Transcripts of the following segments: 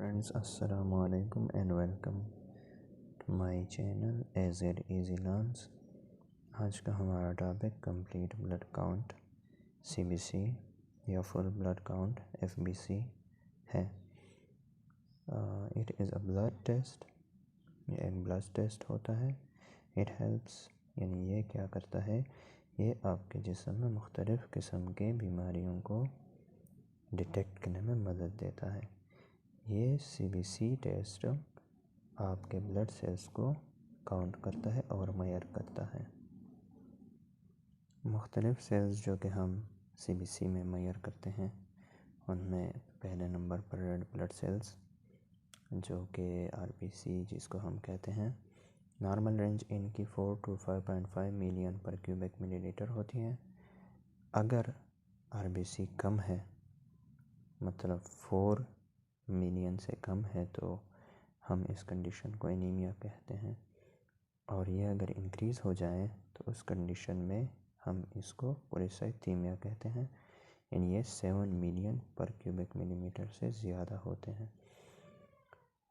Friends अस्सलाम वालेकुम and welcome to my channel A Z easy learns. आज का हमारा topic complete blood count CBC या फुल ब्लड काउंट एफबीसी है। It is a blood test. ये एक ब्लड टेस्ट होता है। इट हेल्प्स यानी ये क्या करता है, ये आपके जिस्म में मुख्तलिफ़ किस्म के बीमारियों को डिटेक्ट करने में मदद देता है। ये सीबीसी टेस्ट आपके ब्लड सेल्स को काउंट करता है और मेजर करता है। मुख्तलिफ़ सेल्स जो कि हम सीबीसी में मेजर करते हैं, उनमें पहले नंबर पर रेड ब्लड सेल्स जो कि आरबीसी जिसको हम कहते हैं। नॉर्मल रेंज इनकी 4 to 5.5 मिलियन पर क्यूबिक मिलीलीटर होती है। अगर आरबीसी कम है, मतलब 4 मिलियन से कम है, तो हम इस कंडीशन को एनीमिया कहते हैं। और ये अगर इंक्रीज़ हो जाए तो उस कंडीशन में हम इसको पॉलीसाइथीमिया कहते हैं। यानी ये 7 मिलियन पर क्यूबिक मिलीमीटर से ज़्यादा होते हैं।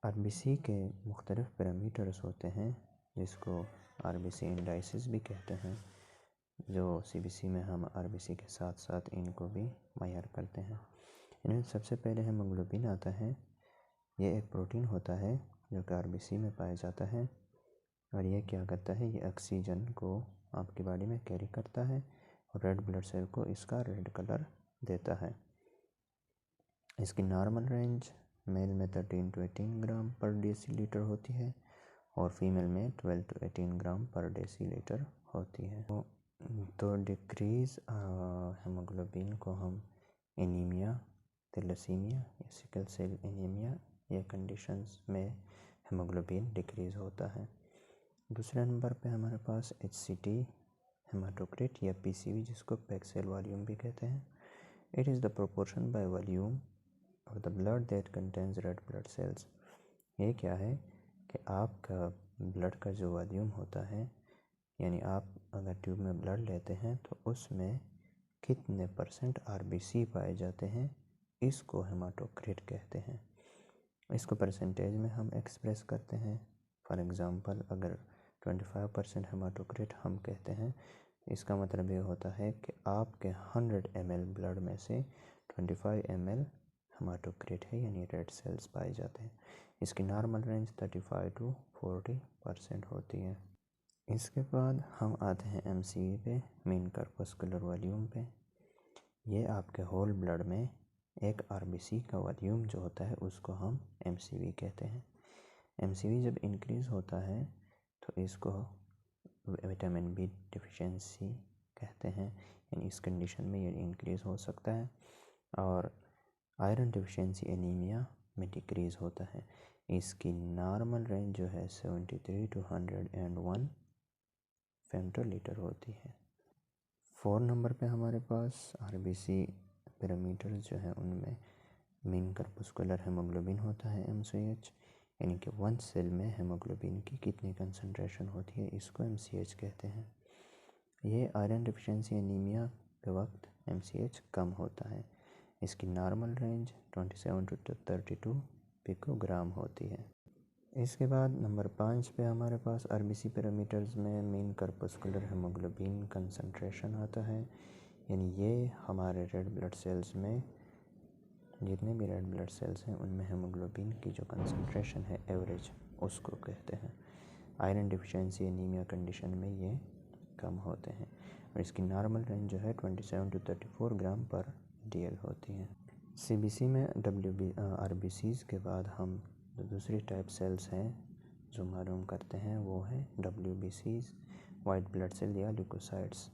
आरबीसी के मुख्तलिफ़ पैरामीटर्स होते हैं जिसको आरबीसी इंडाइसिस भी कहते हैं, जो सीबीसी में हम आरबीसी के साथ साथ इनको भी मेजर करते हैं। इनमें सबसे पहले हेमोग्लोबिन आता है। ये एक प्रोटीन होता है जो कि आरबीसी में पाया जाता है और ये क्या करता है, ये ऑक्सीजन को आपकी बॉडी में कैरी करता है और रेड ब्लड सेल को इसका रेड कलर देता है। इसकी नॉर्मल रेंज मेल में 13 to 18 ग्राम पर डेसीलीटर होती है और फीमेल में 12 to 18 ग्राम पर डेसीलीटर होती है। तो डिक्रीज़ हेमोग्लोबिन को हम एनीमिया, थैलेसीमिया या सिकल सेल एनीमिया ये कंडीशंस में हेमोग्लोबिन डिक्रीज़ होता है। दूसरे नंबर पे हमारे पास एचसीटी, हेमाटोक्रिट या पीसीवी जिसको पैक्ड सेल वॉल्यूम भी कहते हैं। It is the proportion by volume of the blood that contains red blood cells. ये क्या है कि आपका ब्लड का जो वॉल्यूम होता है, यानी आप अगर ट्यूब में ब्लड लेते हैं तो उसमें कितने परसेंट आरबीसी पाए जाते हैं, इसको हेमाटोक्रिट कहते हैं। इसको परसेंटेज में हम एक्सप्रेस करते हैं। फॉर एग्ज़ाम्पल अगर 25% हेमाटोक्रिट हम कहते हैं, इसका मतलब ये होता है कि आपके 100 ml ब्लड में से 25 ml हेमाटोक्रिट है, यानी रेड सेल्स पाए जाते हैं। इसकी नॉर्मल रेंज 35 to 40% होती है। इसके बाद हम आते हैं एमसीवी पे, मेन कर्पस्कुलर वॉल्यूम पे। ये आपके होल ब्लड में एक आरबीसी का वॉल्यूम जो होता है उसको हम एमसीवी कहते हैं। एमसीवी जब इंक्रीज़ होता है तो इसको विटामिन बी डिफिशिएंसी कहते हैं, यानी इस कंडीशन में ये इंक्रीज़ हो सकता है। और आयरन डिफिशिएंसी एनीमिया में डिक्रीज़ होता है। इसकी नॉर्मल रेंज जो है 73 to 101 फेमटोलीटर होती है। 4 नंबर पे हमारे पास आरबीसी पैरामीटर्स जो हैं उनमें मीन कर्पस्कुलर हेमोग्लोबिन होता है एमसीएच, यानी कि 1 सेल में हेमोग्लोबिन की कितनी कंसंट्रेशन होती है, इसको एमसीएच कहते हैं। ये आयरन डिफिशिएंसी एनीमिया के वक्त एमसीएच कम होता है। इसकी नॉर्मल रेंज 27 to 32 पिकोग्राम होती है। इसके बाद नंबर 5 पे हमारे पास आरबीसी पैरामीटर्स में मीन कर्पस्कुलर हेमोग्लोबिन कंसंट्रेशन आता है, यानी ये हमारे रेड ब्लड सेल्स में जितने भी रेड ब्लड सेल्स हैं उनमें हेमोग्लोबिन की जो कंसंट्रेशन है एवरेज, उसको कहते हैं। आयरन डिफिशिएंसी एनीमिया कंडीशन में ये कम होते हैं और इसकी नॉर्मल रेंज जो है 27 to 34 ग्राम पर डीएल होती है। सीबीसी में आरबीसीज़ के बाद हम जो दूसरी टाइप सेल्स हैं जो मालूम करते हैं वो है डब्ल्यूबीसीज़, वाइट ब्लड सेल या leucocytes.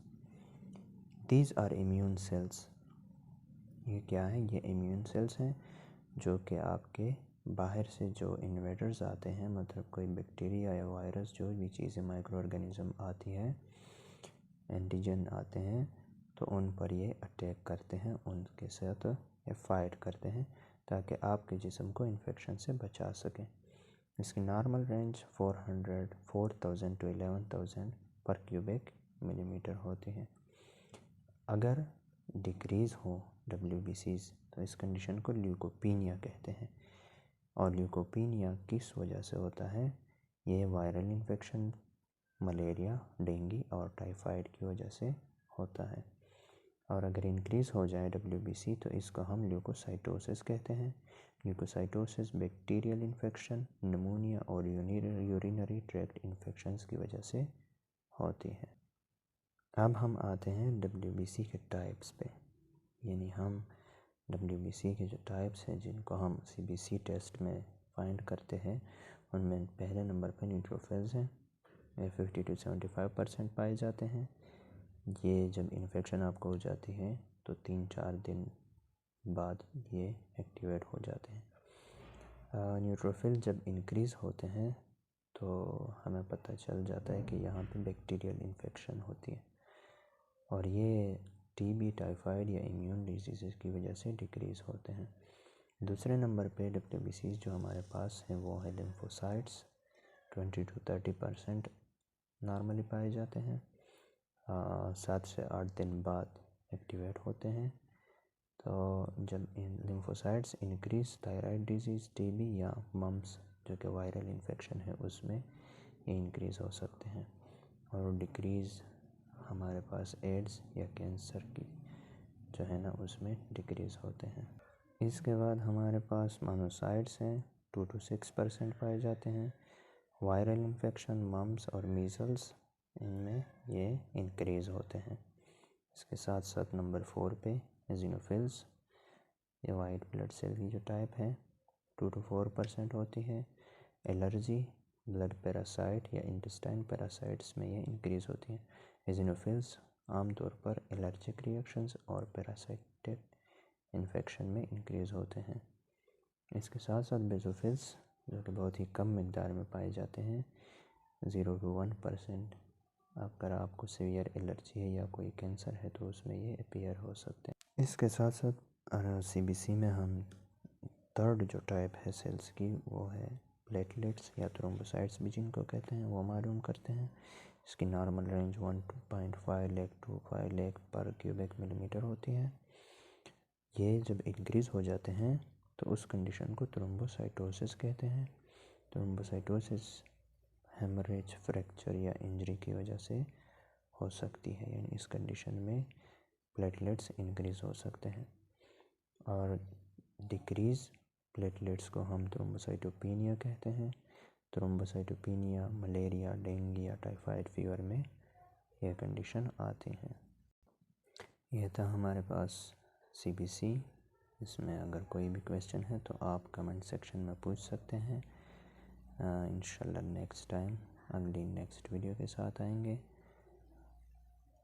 These are immune cells. ये क्या है, ये इम्यून सेल्स हैं जो कि आपके बाहर से जो इन्वेडर्स आते हैं, मतलब कोई बैक्टीरिया या वायरस जो भी चीज़ें माइक्रो ऑर्गेनिज्म आती है, एंटीजन आते हैं, तो उन पर ये अटैक करते हैं, उनके साथ ये फाइट करते हैं ताकि आपके जिस्म को इन्फेक्शन से बचा सकें। इसकी नॉर्मल रेंज 4,000 to 11,000 पर क्यूबिक मिलीमीटर होती है। अगर डिक्रीज़ हो डब्ल्यूबीसीज़ तो इस कंडीशन को ल्यूकोपीनिया कहते हैं। और ल्यूकोपीनिया किस वजह से होता है? ये वायरल इन्फेक्शन, मलेरिया, डेंगू और टाइफाइड की वजह से होता है। और अगर इंक्रीज़ हो जाए WBC तो इसको हम ल्यूकोसाइटोसिस कहते हैं। ल्यूकोसाइटोसिस बैक्टीरियल इन्फेक्शन, निमोनिया और यूरिनरी ट्रैक्ट इन्फेक्शंस की वजह से होती है। अब हम आते हैं WBC के टाइप्स पे, यानी हम WBC के जो टाइप्स हैं जिनको हम CBC टेस्ट में फाइंड करते हैं, उनमें पहले नंबर पर न्यूट्रोफिल्स हैं। ये 50 to 75% पाए जाते हैं। ये जब इन्फेक्शन आपको हो जाती है तो 3-4 दिन बाद ये एक्टिवेट हो जाते हैं। न्यूट्रोफिल जब इंक्रीज़ होते हैं तो हमें पता चल जाता है कि यहाँ पे बैक्टीरियल इन्फेक्शन होती है, और ये TB, टाइफाइड या इम्यून डिजीज़ की वजह से डिक्रीज़ होते हैं। दूसरे नंबर पे WBC जो हमारे पास है वो है लिम्फोसाइट्स। 20 to 30% नॉर्मली पाए जाते हैं। 7 से 8 दिन बाद एक्टिवेट होते हैं। तो जब lymphocytes increase thyroid disease, TB या मम्स जो कि वायरल इन्फेक्शन है उसमें ये इंक्रीज़ हो सकते हैं, और डिक्रीज़ हमारे पास एड्स या कैंसर की जो है ना उसमें डिक्रीज़ होते हैं। इसके बाद हमारे पास मोनोसाइट्स हैं, 2 to 6% पाए जाते हैं। वायरल इन्फेक्शन, मम्स और मीज़ल्स, इनमें ये इंक्रीज़ होते हैं। इसके साथ साथ नंबर 4 पे एजिनोफिल्स, ये वाइट ब्लड सेल की जो टाइप है 2 to 4% होती है। एलर्जी, ब्लड पैरासाइट या इंटेस्टाइन पैरासाइट्स में ये इंक्रीज़ होती है। एजिनोफिल्स आमतौर पर एलर्जिक रिएक्शंस और पैरासाइटिक इन्फेक्शन में इंक्रीज़ होते हैं। इसके साथ साथ बेसोफिल्स जो कि बहुत ही कम मिकदार में पाए जाते हैं, 0 to 1%। अगर आपको सीवियर एलर्जी है या कोई कैंसर है तो उसमें ये अपीयर हो सकते हैं। इसके साथ साथ CBC में हम थर्ड जो टाइप है सेल्स की वो है प्लेटलेट्स या थ्रोम्बोसाइट्स भी जिनको कहते हैं, वो मालूम करते हैं। इसकी normal range 1.5 lakh to 5 lakh पर क्यूबिक मिलीमीटर होती है। ये जब इंक्रीज़ हो जाते हैं तो उस कंडीशन को थ्रोम्बोसाइटोसिस कहते हैं। थ्रोम्बोसाइटोसिस हेमरेज, फ्रैक्चर या इंजरी की वजह से हो सकती है, यानी इस कंडीशन में प्लेटलेट्स इंक्रीज़ हो सकते हैं। और डिक्रीज़ प्लेटलेट्स को हम थ्रोम्बोसाइटोपेनिया कहते हैं। थ्रोम्बोसाइटोपेनिया मलेरिया, डेंगू या टाइफाइड फीवर में यह कंडीशन आती है। यह था हमारे पास CBC। इसमें अगर कोई भी क्वेश्चन है तो आप कमेंट सेक्शन में पूछ सकते हैं। इंशाल्लाह नेक्स्ट टाइम अगली नेक्स्ट वीडियो के साथ आएंगे।